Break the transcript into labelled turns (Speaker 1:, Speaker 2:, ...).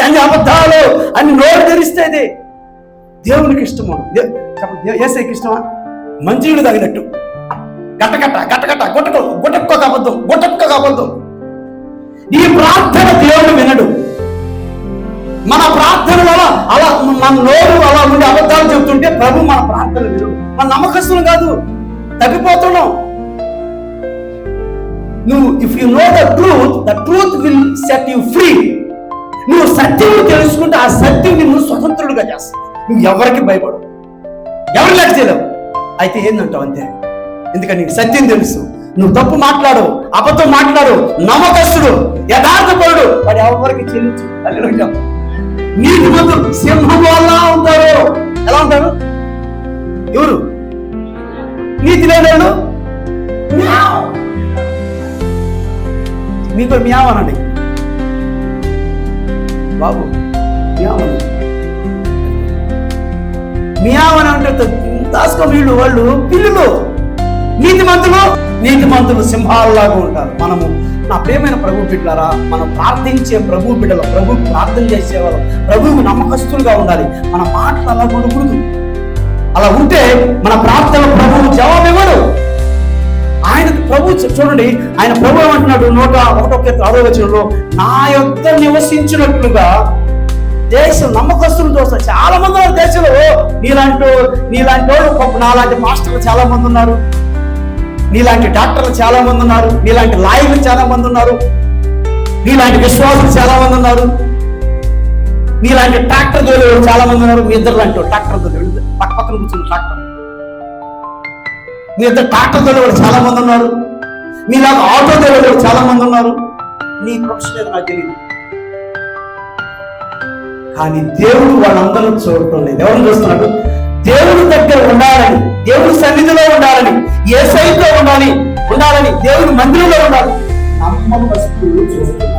Speaker 1: లేకపోతే అన్ని అబద్ధాలు అన్ని నోరు తెరిస్తేది దేవునికి ఇష్టము. యేసయ్యకి ఇష్టమా? మంచినీళ్ళు తాగినట్టు గట్టగట్ట గట్టగట్ట గుట్టొక్క అబద్ధం. ఈ ప్రార్థన దేవుడు వినడు. మన ప్రార్థనలో అలా మన నోరు అలా ఉండి అబద్ధాలు చెబుతుంటే ప్రభు మన ప్రార్థన వినడు. మన నమ్మకస్తులు కాదు, తగ్గిపోతున్నాం. నువ్వు if you know the truth will set you free. నువ్వు సత్యం తెలుసుకుంటే ఆ సత్యం నిన్ను స్వతంత్రుడుగా చేస్తుంది. నువ్వు ఎవరికి భయపడవు, ఎవరు లెక్క చేయలేవు. అయితే ఏందంటావు అంతే, ఎందుకని నీకు సత్యం తెలుసు. నువ్వు తప్పు మాట్లాడు, అబద్ధం మాట్లాడు, నమ్మకస్తుడు, యథార్థపరుడు, వాడు ఎవరికి చెల్లించు. నీతి మంతులు సింహం వల్ల ఉంటారు. ఎలా ఉంటారు? ఎవరు నీతి లేని మీతో మ్యావనండి బాబు, మ్యావని అంటే దాసుకో. వాళ్ళు పిల్లులు. నీతి మంతులు సింహాలలాగా ఉంటారు. మనము నా ప్రియమైన ప్రభు బిడ్డలారా, మనం ప్రార్థించే ప్రభు బిడ్డలు, ప్రభు ప్రార్థన చేసేవాళ్ళు, ప్రభువుకు నమ్మకస్తులుగా ఉండాలి. మన మాటలు అలా ఉండకూడదు. అలా ఉంటే మన ప్రార్థన ప్రభువు జవాబు ఇవ్వడు. ఆయన ప్రభు చూడండి, ఆయన ప్రభు ఏమంటున్నాడు 1:6 నా యొద్ద నివసించినట్లుగా దేశం నమ్మకస్తులు చూస్తారు. చాలా మంది ఉన్నారు దేశంలో. నీలాంటి వాళ్ళు, నాలాంటి మాస్టర్లు చాలా మంది ఉన్నారు, నీలాంటి డాక్టర్లు చాలా మంది ఉన్నారు, నీలాంటి లాయర్లు చాలా మంది ఉన్నారు, నీలాంటి విశ్వాసులు చాలా మంది ఉన్నారు, నీలాంటి ట్రాక్టర్ తోలేవాళ్ళు చాలా మంది ఉన్నారు. మీ ఇద్దరు లాంటి ట్రాక్టర్ తోలేవాళ్ళు, పక్కన కూర్చున్న ట్రాక్టర్, మీ ఇద్దరు ట్రాక్టర్ తోలేవాళ్ళు చాలా మంది ఉన్నారు, మీలాగా ఆటో తోలేవాళ్ళు చాలా మంది ఉన్నారు. నీ ప్రొఫెషన్ ఏదో నాకు తెలియదు, కానీ దేవుడు వాళ్ళందరూ చూడటం లేదు. ఎవరు చూస్తున్నాడు? దేవుడి దగ్గర ఉండాలని, దేవుడి సన్నిధిలో ఉండాలని, యేసయ్యతో ఉండాలని, దేవుడి మందిరంలో ఉండాలి. నమ్మకస్తులు చూస్తున్నారు.